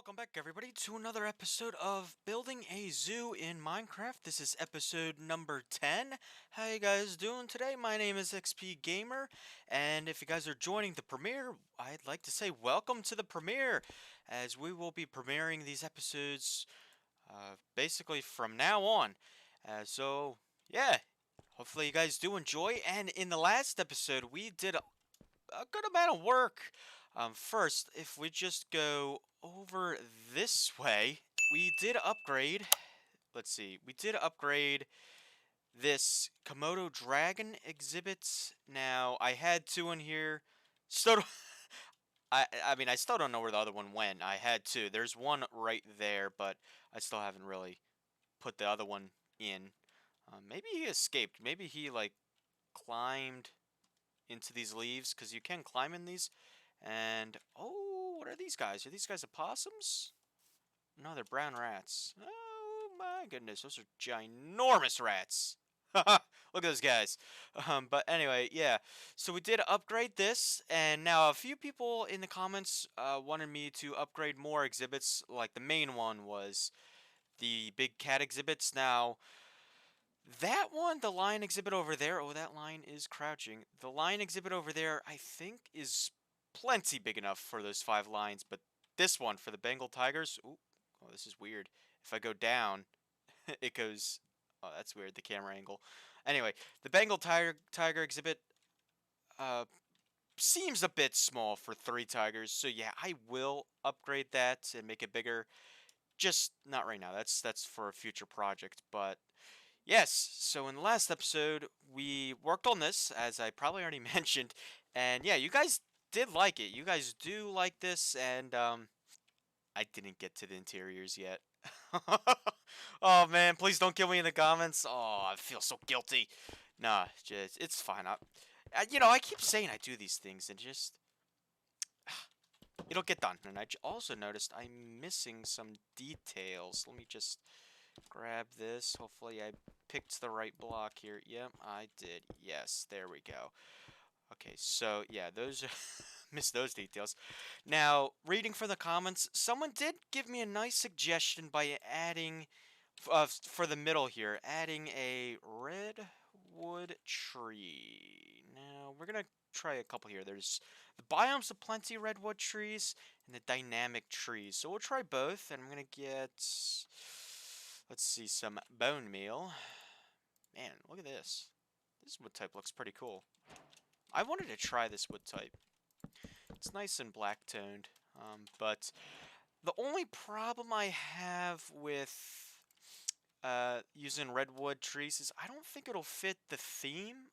Welcome back, everybody, to another episode of Building a Zoo in Minecraft. This is episode number 10. How you guys doing today? My name is XP Gamer, and if you guys are joining the premiere, I'd like to say welcome to the premiere, as we will be premiering these episodes basically from now on. Yeah, hopefully you guys do enjoy. And in the last episode, we did a good amount of work. First, if we just go over this way, we did upgrade. Let's see, we did upgrade this Komodo dragon exhibit. Now, I had two in here. Still, I mean, I still don't know where the other one went. I had two. There's one right there, but I still haven't really put the other one in. Maybe he escaped. Maybe he like climbed into these leaves, because you can climb in these. And oh, what are these guys? Are these guys opossums? No, they're brown rats. Oh my goodness, those are ginormous rats. Look at those guys. But anyway, yeah. So we did upgrade this, and now a few people in the comments wanted me to upgrade more exhibits. Like the main one was the big cat exhibits. Now, that one, the lion exhibit over there. Oh, that lion is crouching. The lion exhibit over there, I think, is plenty big enough for those 5 lions. But this one, for the Bengal tigers. Ooh, oh, this is weird. If I go down, it goes. Oh, that's weird. The camera angle. Anyway, the Bengal tiger exhibit seems a bit small for 3 tigers. So yeah, I will upgrade that and make it bigger. Just not right now. That's for a future project, but. Yes, so in the last episode, we worked on this, as I probably already mentioned, and yeah, you guys did like it. You guys do like this, and I didn't get to the interiors yet. Oh man, please don't kill me in the comments. Oh, I feel so guilty. Nah, just it's fine. I keep saying I do these things, and just it'll get done. And I also noticed I'm missing some details. Let me just grab this. Hopefully I picked the right block here. Yep, I did. Yes, there we go. Okay, so yeah, those missed those details. Now, reading from the comments, someone did give me a nice suggestion by adding for the middle here, adding a redwood tree. Now, we're going to try a couple here. There's the biomes of plenty redwood trees and the dynamic trees. So we'll try both, and I'm going to get, let's see, some bone meal. Man, look at this. This wood type looks pretty cool. I wanted to try this wood type. It's nice and black toned, but the only problem I have with using redwood trees is I don't think it'll fit the theme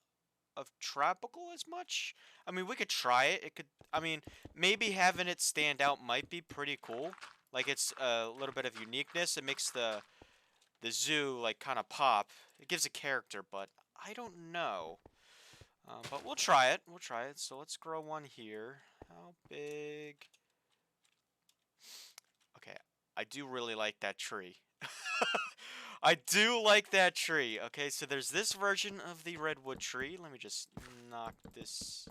of tropical as much. I mean, we could try it. It could. I mean, maybe having it stand out might be pretty cool. Like it's a little bit of uniqueness. It makes the zoo like kind of pop. It gives a character, but I don't know. But we'll try it. We'll try it. So let's grow one here. How big? Okay, I do really like that tree. I do like that tree. Okay, so there's this version of the redwood tree. Let me just knock this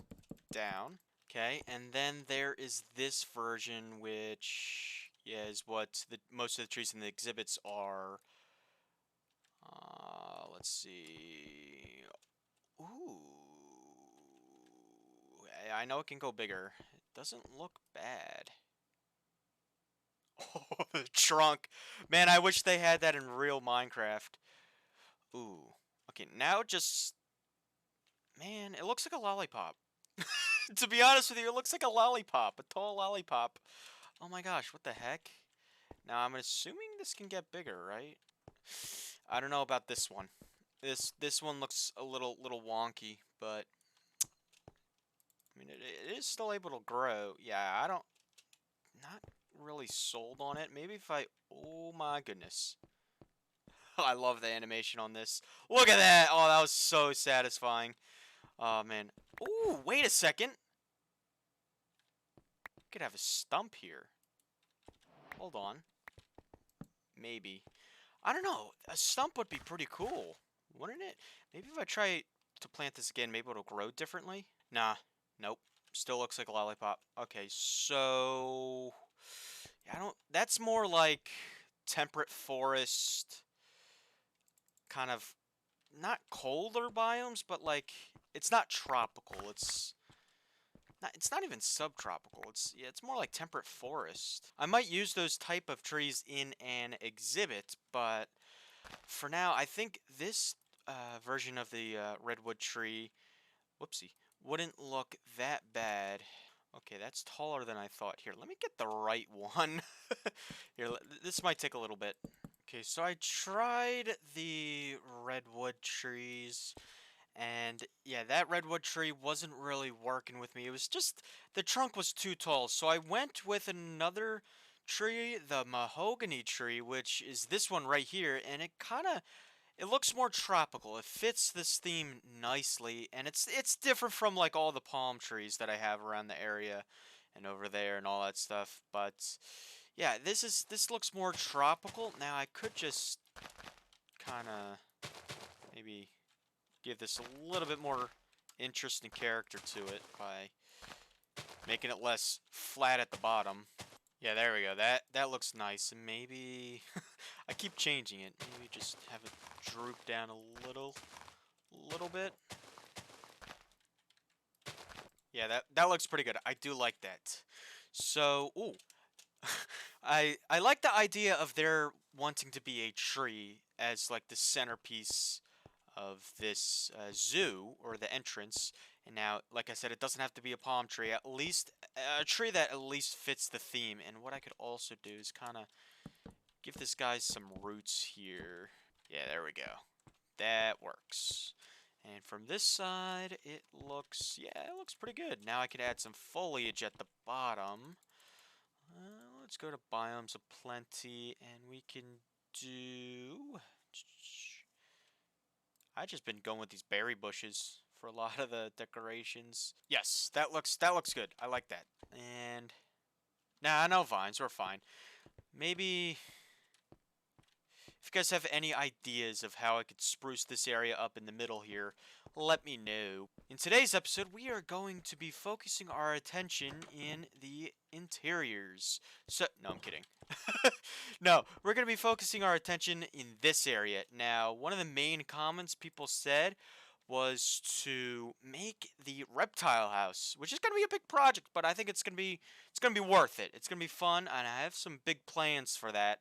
down. Okay, and then there is this version, which is what most of the trees in the exhibits are. Let's see. Ooh. I know it can go bigger. It doesn't look bad. Oh, the trunk. Man, I wish they had that in real Minecraft. Ooh. Okay, now just... Man, it looks like a lollipop. To be honest with you, it looks like a lollipop. A tall lollipop. Oh my gosh, what the heck? Now, I'm assuming this can get bigger, right? I don't know about this one. This one looks a little wonky, but... I mean, it is still able to grow. Yeah, I don't... Not really sold on it. Maybe if I... Oh my goodness. I love the animation on this. Look at that! Oh, that was so satisfying. Oh, man. Ooh, wait a second. We could have a stump here. Hold on. Maybe. I don't know. A stump would be pretty cool, wouldn't it? Maybe if I try to plant this again, maybe it'll grow differently. Nah. Nope. Still looks like a lollipop. Okay, so... Yeah, I don't. That's more like temperate forest, kind of not colder biomes, but like it's not tropical. It's not even subtropical. It's yeah, it's more like temperate forest. I might use those type of trees in an exhibit, but for now, I think this version of the redwood tree, whoopsie, wouldn't look that bad. Okay, that's taller than I thought. Here, let me get the right one. Here, this might take a little bit. Okay, so I tried the redwood trees, and yeah, that redwood tree wasn't really working with me. It was just, the trunk was too tall, so I went with another tree, the mahogany tree, which is this one right here, and it looks more tropical. It fits this theme nicely, and it's different from like all the palm trees that I have around the area and over there and all that stuff. But yeah, this looks more tropical. Now I could just kind of maybe give this a little bit more interest and character to it by making it less flat at the bottom. Yeah, there we go. That looks nice. And maybe I keep changing it. Maybe just have it droop down a little bit. Yeah, that looks pretty good. I do like that. So, ooh, I like the idea of there wanting to be a tree as like the centerpiece of this zoo or the entrance. And now, like I said, it doesn't have to be a palm tree. At least a tree that at least fits the theme. And what I could also do is kind of give this guy some roots here. Yeah, there we go. That works. And from this side, yeah, it looks pretty good. Now I can add some foliage at the bottom. Let's go to biomes of plenty, and we can do. I just been going with these berry bushes for a lot of the decorations. Yes, that looks good. I like that. And nah, no vines. We're fine. Maybe if you guys have any ideas of how I could spruce this area up in the middle here, let me know. In today's episode, we are going to be focusing our attention in the interiors. So, no, I'm kidding. No, we're going to be focusing our attention in this area. Now, one of the main comments people said was to make the reptile house, which is going to be a big project, but I think it's going to be worth it. It's going to be fun, and I have some big plans for that.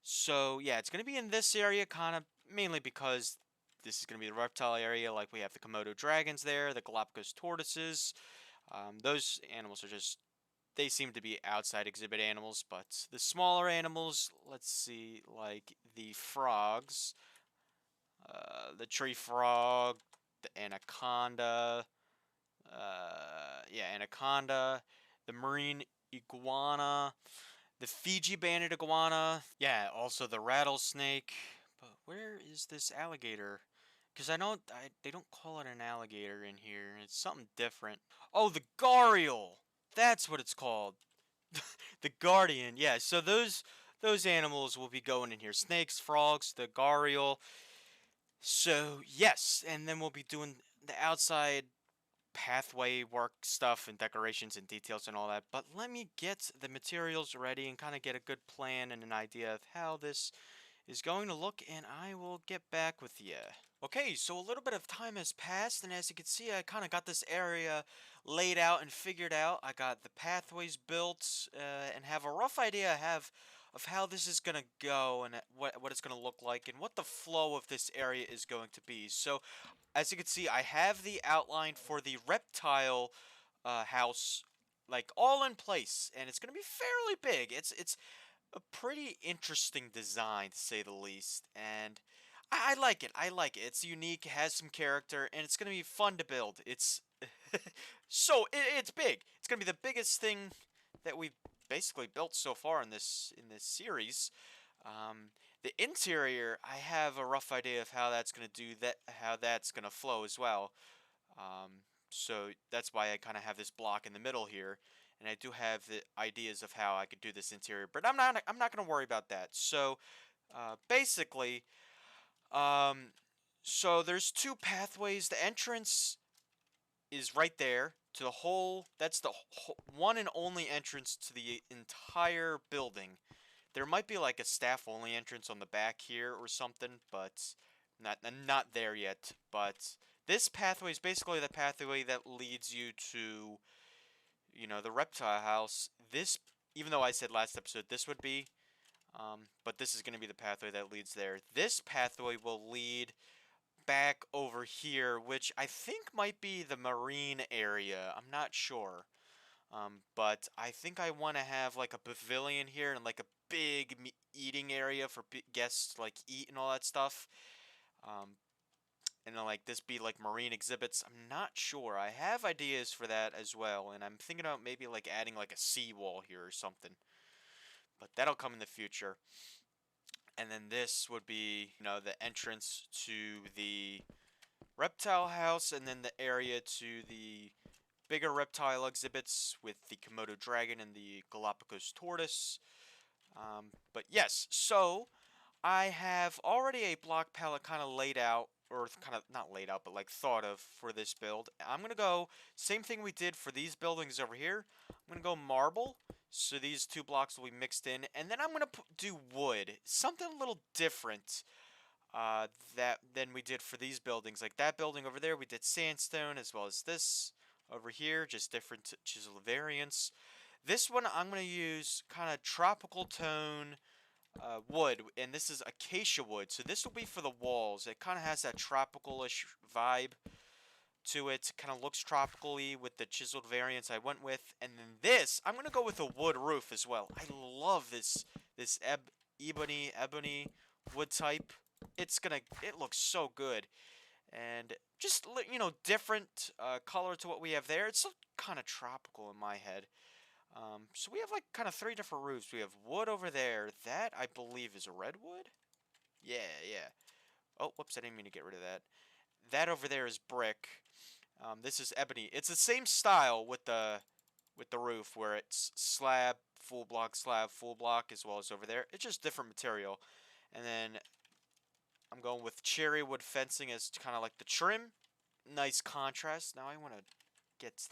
So yeah, it's going to be in this area, kind of mainly because this is going to be the reptile area. Like we have the Komodo dragons there, the Galapagos tortoises. Those animals are just, they seem to be outside exhibit animals, but the smaller animals, let's see, like the frogs, the tree frog, the anaconda, yeah, anaconda, the marine iguana, the Fiji banded iguana. Yeah, also the rattlesnake. But where is this alligator? Because they don't call it an alligator in here. It's something different. Oh, the gharial. That's what it's called. The guardian. Yeah. So those animals will be going in here. Snakes, frogs, the gharial. So yes, and then we'll be doing the outside pathway work stuff and decorations and details and all that, but let me get the materials ready and kind of get a good plan and an idea of how this is going to look, and I will get back with you. Okay, so a little bit of time has passed, and as you can see, I kind of got this area laid out and figured out. I got the pathways built and have a rough idea of how this is going to go and what it's going to look like and what the flow of this area is going to be. So as you can see, I have the outline for the reptile house, like all in place, and it's gonna be fairly big. It's a pretty interesting design to say the least, and I like it. I like it. It's unique, it has some character, and it's gonna be fun to build. It's it's big. It's gonna be the biggest thing that we've basically built so far in this series. Um, the interior, I have a rough idea of how that's gonna do that, how that's gonna flow as well. So that's why I kind of have this block in the middle here, and I do have the ideas of how I could do this interior, but I'm not gonna worry about that. So basically, um, so there's two pathways. The entrance is right there. to the whole. That's the one and only entrance to the entire building. There might be like a staff only entrance on the back here or something, but not there yet. But this pathway is basically the pathway that leads you to, the reptile house. This, even though I said last episode this would be, but this is going to be the pathway that leads there. This pathway will lead back over here, which I think might be the marine area. I'm not sure. But I think I want to have like a pavilion here and like a big eating area for guests to like eat and all that stuff. Um, and then like this be like marine exhibits. I'm not sure. I have ideas for that as well, and I'm thinking about maybe like adding like a seawall here or something. But that'll come in the future. And then this would be, the entrance to the reptile house, and then the area to the bigger reptile exhibits with the Komodo dragon and the Galapagos tortoise. But yes, so I have already a block palette kind of laid out, or kind of not laid out, but like thought of for this build. I'm going to go, same thing we did for these buildings over here. I'm going to go marble, so these two blocks will be mixed in, and then I'm going to do wood, something a little different that than we did for these buildings. Like that building over there, we did sandstone, as well as this over here, just different chisel variants. This one I'm going to use kind of tropical tone wood, and this is acacia wood. So this will be for the walls. It kind of has that tropical-ish vibe to it. Kind of looks tropical-y with the chiseled variants I went with. And then this, I'm going to go with a wood roof as well. I love this ebony wood type. It looks so good. And just, different color to what we have there. It's still kind of tropical in my head. So we have like kind of three different roofs. We have wood over there. That, I believe, is redwood? Yeah, yeah. Oh, whoops, I didn't mean to get rid of that. That over there is brick. This is ebony. It's the same style with the roof, where it's slab, full block, as well as over there. It's just different material. And then I'm going with cherry wood fencing as kind of like the trim. Nice contrast. Now I want to get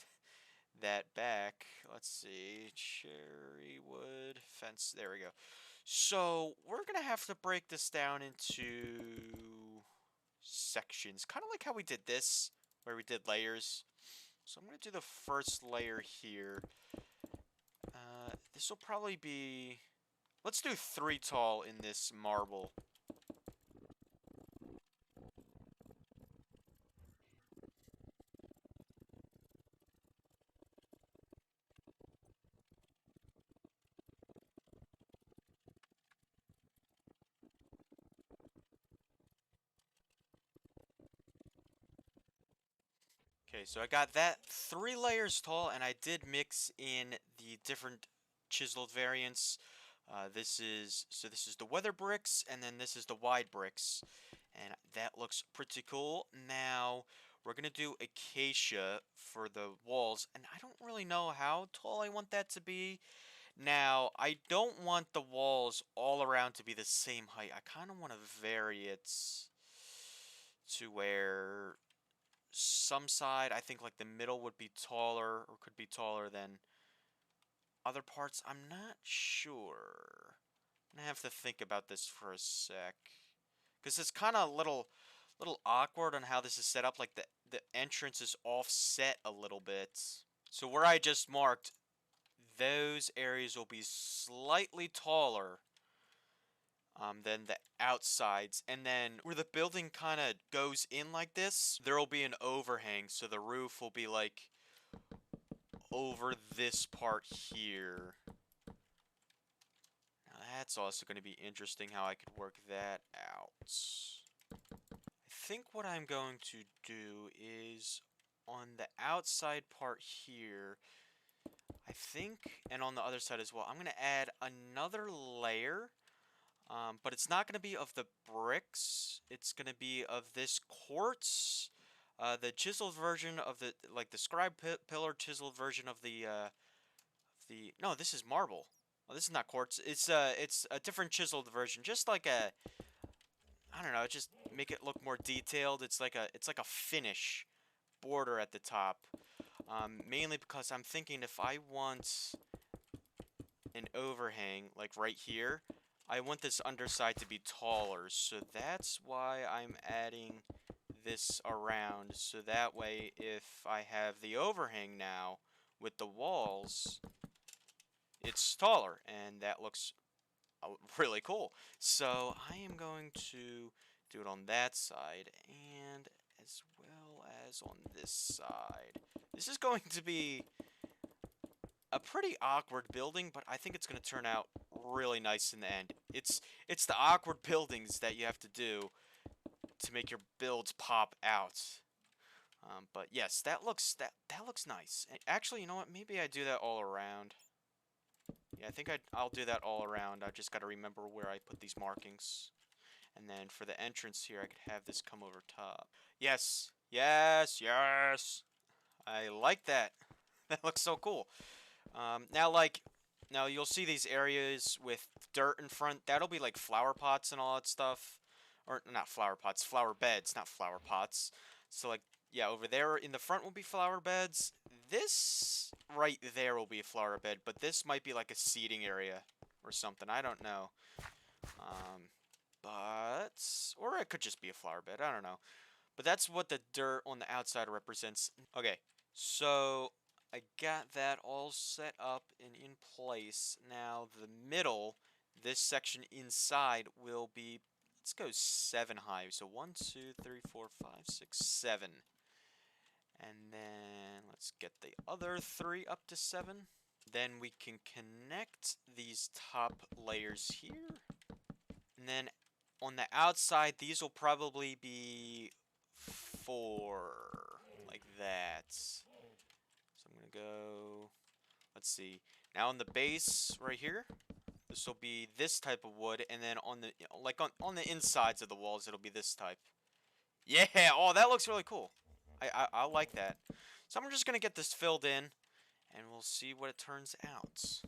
that back. Let's see. Cherry wood fence. There we go. So we're going to have to break this down into sections. Kind of like how we did this, where we did layers. So I'm going to do the first layer here. This will probably be... Let's do 3 tall in this marble. Okay, so I got that 3 layers tall, and I did mix in the different chiseled variants. This is the weather bricks, and then this is the wide bricks, and that looks pretty cool. Now we're gonna do acacia for the walls, and I don't really know how tall I want that to be. Now I don't want the walls all around to be the same height. I kind of want to vary it to where some side, I think like the middle would be taller, or could be taller than other parts. I'm not sure. I'm gonna have to think about this for a sec, because it's kind of little awkward on how this is set up. Like the entrance is offset a little bit. So where I just marked, those areas will be slightly taller than the outsides. And then where the building kind of goes in like this, there will be an overhang, so the roof will be like over this part here. Now that's also going to be interesting how I could work that out. I think what I'm going to do is on the outside part here, I think, and on the other side as well, I'm going to add another layer. But it's not going to be of the bricks. It's going to be of this quartz. The chiseled version of the, like the scribe pillar chiseled version of no, this is marble. Oh, this is not quartz. It's a different chiseled version. Just like I don't know, just make it look more detailed. It's like a finish border at the top. Mainly because I'm thinking if I want an overhang, like right here, I want this underside to be taller, so that's why I'm adding this around, so that way if I have the overhang now with the walls, it's taller, and that looks really cool. So I am going to do it on that side, and as well as on this side. This is going to be a pretty awkward building, but I think it's going to turn out really nice in the end. It's the awkward buildings that you have to do to make your builds pop out. But yes, that looks nice. And actually, you know what? Maybe I do that all around. Yeah, I think I'll do that all around. I just got to remember where I put these markings. And then for the entrance here, I could have this come over top. Yes, yes, yes. I like that. That looks so cool. Now you'll see these areas with dirt in front. That'll be like flower pots and all that stuff. Or not flower pots, flower beds, not flower pots. So like, yeah, over there in the front will be flower beds. This right there will be a flower bed, but this might be like a seating area or something. I don't know. Or it could just be a flower bed. I don't know. But that's what the dirt on the outside represents. Okay, so I got that all set up and in place. Now the middle, this section inside will be, let's go 7 high. So 1, 2, 3, 4, 5, 6, 7. And then let's get the other 3 up to 7. Then we can connect these top layers here. And then on the outside, these will probably be 4, like that. So I'm going to go, let's see. Now on the base right here, this will be this type of wood, and then on the, like on the insides of the walls, it'll be this type. Yeah, oh, that looks really cool. I like that. So I'm just going to get this filled in, and we'll see what it turns out.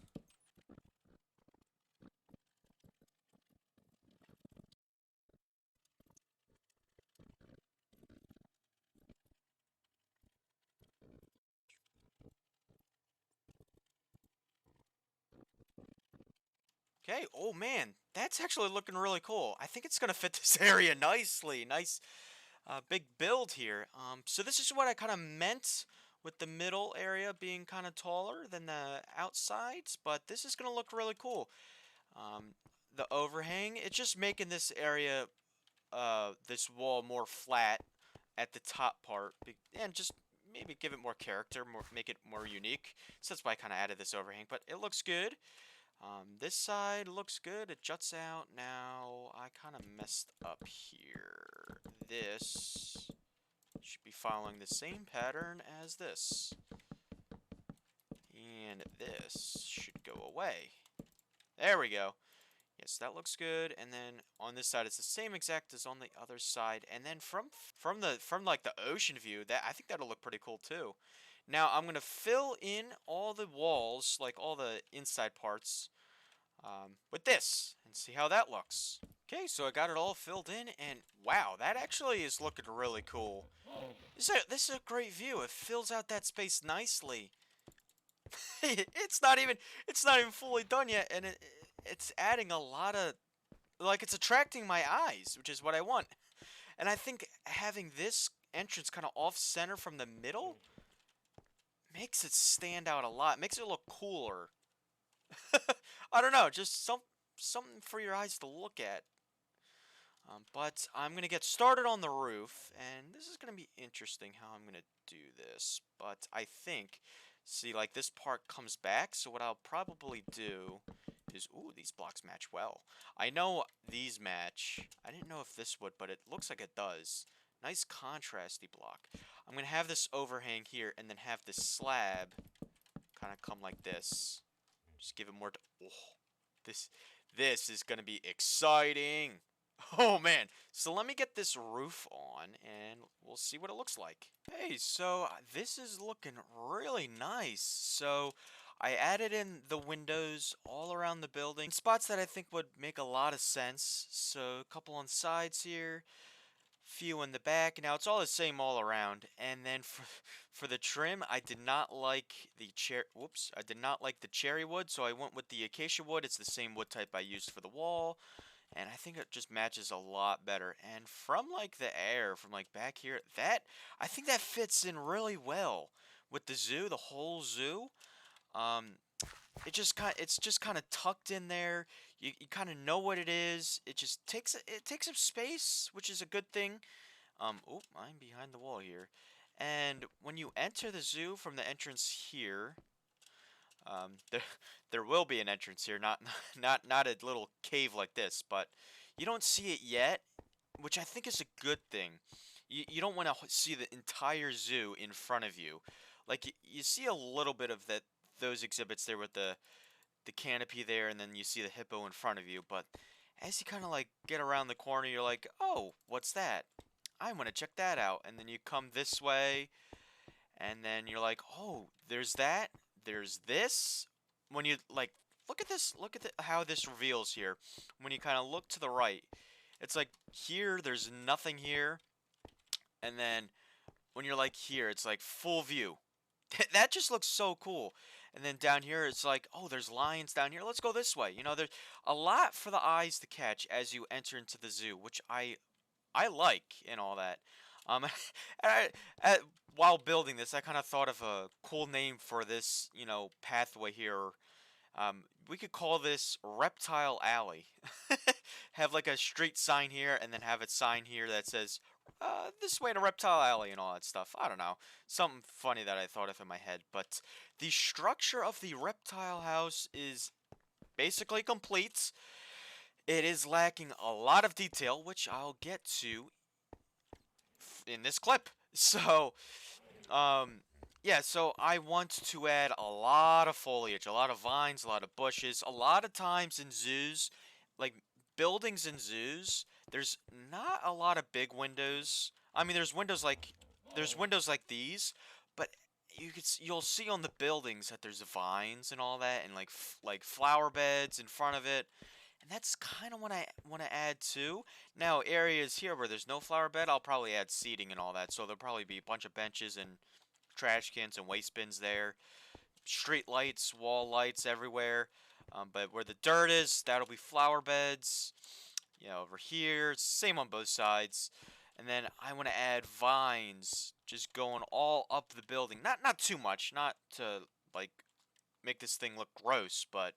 Okay, oh man, that's actually looking really cool. I think it's going to fit this area nicely. Nice big build here. So this is what I kind of meant with the middle area being kind of taller than the outsides, but this is going to look really cool. The overhang, it's just making this area, this wall more flat at the top part, and just maybe give it more character, make it more unique. So that's why I kind of added this overhang, but it looks good. This side looks good. It juts out. Now, I kind of messed up here. This should be following the same pattern as this. And this should go away. There we go. Yes, that looks good. And then on this side, it's the same exact as on the other side. And then from like the ocean view, that I think that'll look pretty cool too. Now I'm gonna fill in all the walls, like all the inside parts, with this and see how that looks. Okay, so I got it all filled in, and wow, that actually is looking really cool. This is a great view. It fills out that space nicely. It's not even fully done yet, and it's adding a lot of, like, it's attracting my eyes, which is what I want. And I think having this entrance kind of off center from the middle makes it stand out a lot. Makes it look cooler. I don't know, just something for your eyes to look at. But I'm going to get started on the roof, and this is going to be interesting how I'm going to do this. But I think, see, like this part comes back, so what I'll probably do is, ooh, these blocks match well. I know these match. I didn't know if this would, but it looks like it does. Nice contrasty block. I'm going to have this overhang here, and then have this slab kind of come like this. Just give it more, oh, this is going to be exciting. Oh man, so let me get this roof on and we'll see what it looks like. Hey, so this is looking really nice. So I added in the windows all around the building, spots that I think would make a lot of sense. So a couple on sides here, few in the back. Now it's all the same all around. And then for the trim, I did not like the I did not like the cherry wood, so I went with the acacia wood. It's the same wood type I used for the wall, and I think it just matches a lot better. And from like the air, from like back here, that I think that fits in really well with the zoo, the whole zoo. Um, it's just kind of tucked in there. You kind of know what it is. It takes up space, which is a good thing. Oh, I'm behind the wall here. And when you enter the zoo from the entrance here, there there will be an entrance here, not not a little cave like this, but you don't see it yet, which I think is a good thing. You don't want to see the entire zoo in front of you. Like you see a little bit of that those exhibits there with the canopy there, and then you see the hippo in front of you. But as you kind of like get around the corner, you're like, oh, what's that? I want to check that out. And then you come this way, and then you're like, oh, there's that. There's this. When you like, look at how this reveals here. When you kind of look to the right, it's like here, there's nothing here, and then when you're like here, it's like full view. That just looks so cool. And then down here, it's like, oh, there's lions down here. Let's go this way. You know, there's a lot for the eyes to catch as you enter into the zoo, which I like and all that. Um, and while building this, I kind of thought of a cool name for this, you know, pathway here. We could call this Reptile Alley. Have like a street sign here, and then have a sign here that says, this way to Reptile Alley and all that stuff. I don't know. Something funny that I thought of in my head. But the structure of the reptile house is basically complete. It is lacking a lot of detail, which I'll get to in this clip. So, um, yeah, so I want to add a lot of foliage, a lot of vines, a lot of bushes. A lot of times in zoos, like buildings in zoos, there's not a lot of big windows. I mean, there's windows like these, but you'll see on the buildings that there's vines and all that, and like flower beds in front of it. And that's kind of what I want to add too. Now, areas here where there's no flower bed, I'll probably add seating and all that. So there'll probably be a bunch of benches and trash cans and waste bins there. Street lights, wall lights everywhere. But where the dirt is, that'll be flower beds. You know, over here, same on both sides. And then I want to add vines, just going all up the building. Not too much, not to like make this thing look gross, but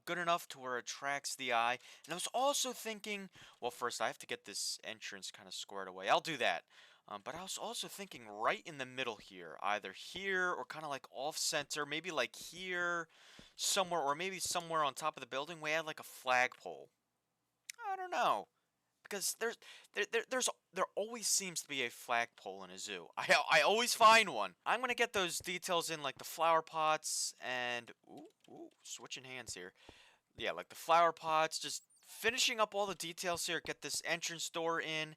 good enough to where it attracts the eye. And I was also thinking, well, first I have to get this entrance kind of squared away. I'll do that. But I was also thinking right in the middle here, either here or kind of like off center, maybe like here, somewhere, or maybe somewhere on top of the building. We add like a flagpole. I don't know. Because there always seems to be a flagpole in a zoo. I always find one. I'm gonna get those details in, like the flower pots and switching hands here. Yeah, like the flower pots. Just finishing up all the details here. Get this entrance door in,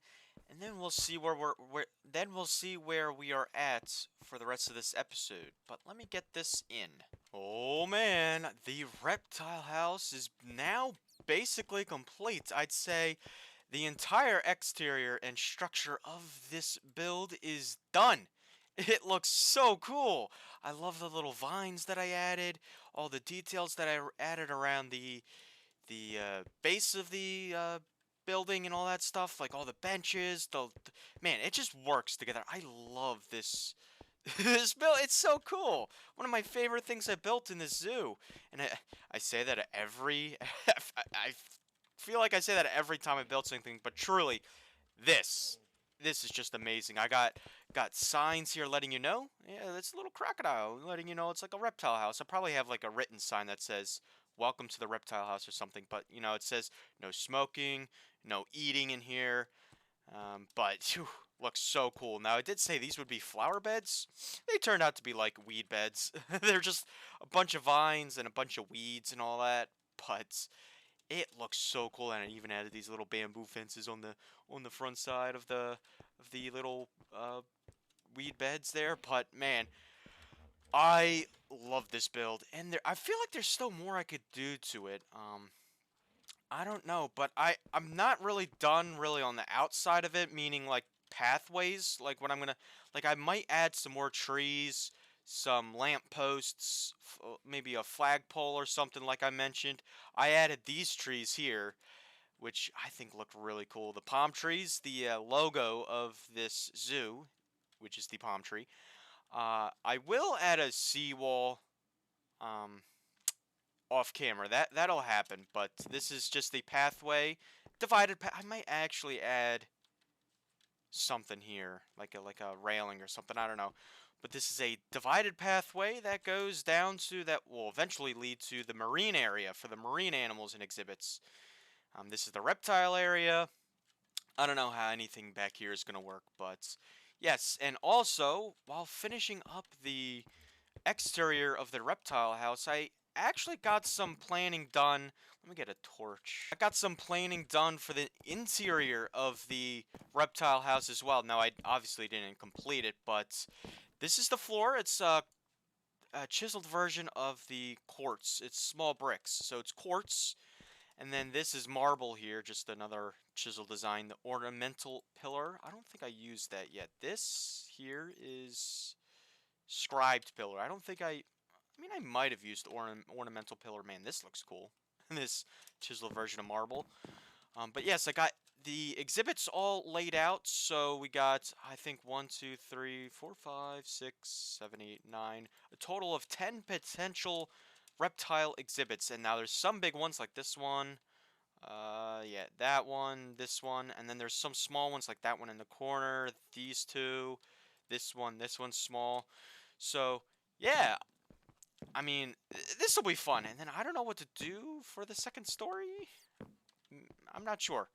and then we'll see we'll see where we are at for the rest of this episode. But let me get this in. Oh man, the reptile house is now basically complete. I'd say the entire exterior and structure of this build is done. It looks so cool. I love the little vines that I added, all the details that I added around the base of the building and all that stuff, like all the benches. Man, it just works together. I love this. This build, it's so cool. One of my favorite things I built in this zoo, and I say that every I feel like I say that every time I build something, but truly, this this is just amazing. I got signs here letting you know. Yeah, that's a little crocodile letting you know it's like a reptile house. I probably have like a written sign that says "Welcome to the reptile house" or something. But you know, it says no smoking, no eating in here. But phew, looks so cool. Now I did say these would be flower beds. They turned out to be like weed beds. They're just a bunch of vines and a bunch of weeds and all that. But it looks so cool, and I even added these little bamboo fences on the front side of the little weed beds there. But man, I love this build, and I feel like there's still more I could do to it. I don't know, but I'm not really done really on the outside of it, meaning like pathways. Like what I'm gonna like I might add some more trees, some lamp posts, maybe a flagpole or something like I mentioned. I added these trees here, which I think look really cool. The palm trees, the logo of this zoo, which is the palm tree. I will add a seawall. Um, Off camera. That'll happen, but this is just a pathway. Divided I might actually add something here, like a railing or something, I don't know. But this is a divided pathway that goes down to that will eventually lead to the marine area for the marine animals and exhibits. This is the reptile area. I don't know how anything back here is going to work, but yes, and also while finishing up the exterior of the reptile house, I actually got some planning done. Let me get a torch. I got some planning done for the interior of the reptile house as well. Now, I obviously didn't complete it, but this is the floor. It's a chiseled version of the quartz. It's small bricks, so it's quartz. And then this is marble here, just another chisel design. The ornamental pillar. I don't think I used that yet. This here is scribed pillar. I don't think I mean, I might have used ornamental pillar. Man, this looks cool. This chiseled version of marble. But yes, I got the exhibits all laid out. So we got, I think, 1, 2, 3, 4, 5, 6, 7, 8, 9. A total of 10 potential reptile exhibits. And now there's some big ones like this one. Yeah, that one, this one. And then there's some small ones like that one in the corner. These two. This one's small. So, yeah, I mean, this will be fun. And then I don't know what to do for the second story. I'm not sure.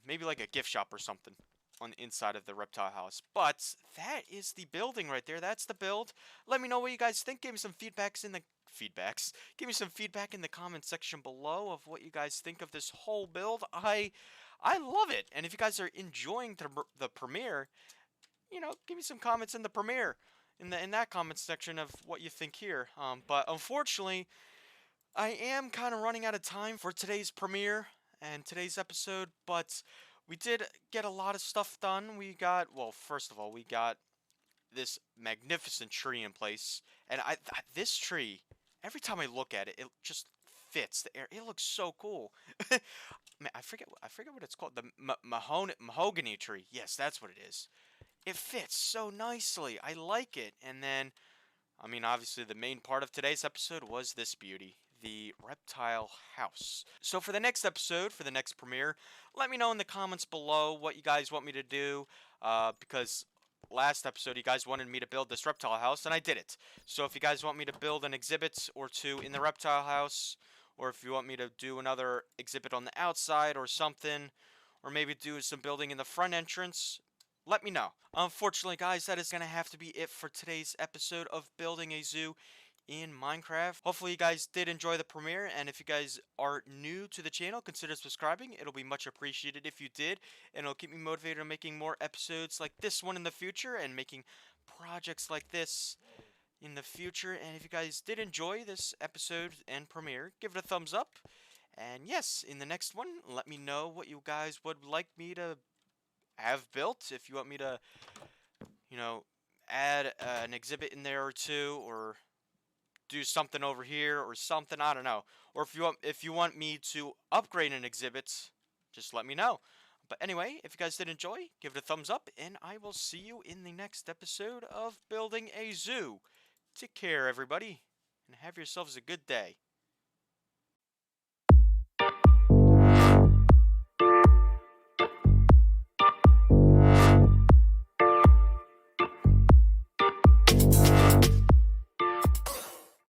Maybe like a gift shop or something on the inside of the reptile house. But that is the building right there. That's the build. Let me know what you guys think. Give me some feedbacks in the feedbacks. Give me some feedback in the comment section below of what you guys think of this whole build. I love it. And if you guys are enjoying the premiere, give me some comments in the premiere. In that comment section of what you think here. But unfortunately, I am kind of running out of time for today's premiere and today's episode, but we did get a lot of stuff done. Well, first of all, we got this magnificent tree in place, and this tree, every time I look at it, it just fits the air. It looks so cool. Man, I forget what it's called. The mahogany tree. Yes, that's what it is. It fits so nicely. I like it. And then, I mean, obviously the main part of today's episode was this beauty, the reptile house. So for the next episode, for the next premiere, let me know in the comments below what you guys want me to do, because last episode you guys wanted me to build this reptile house, and I did it. So if you guys want me to build an exhibit or two in the reptile house, or if you want me to do another exhibit on the outside or something, or maybe do some building in the front entrance, let me know. Unfortunately, guys, that is going to have to be it for today's episode of Building a Zoo in Minecraft. Hopefully you guys did enjoy the premiere, and if you guys are new to the channel, consider subscribing. It'll be much appreciated if you did, and it'll keep me motivated on making more episodes like this one in the future, and making projects like this in the future. And if you guys did enjoy this episode and premiere, give it a thumbs up. And yes, in the next one, let me know what you guys would like me to have built. If you want me to, add an exhibit in there or two, or do something over here or something, I don't know. Or if you want me to upgrade an exhibit, just let me know. But anyway, if you guys did enjoy, give it a thumbs up, and I will see you in the next episode of Building a Zoo. Take care, everybody, and have yourselves a good day.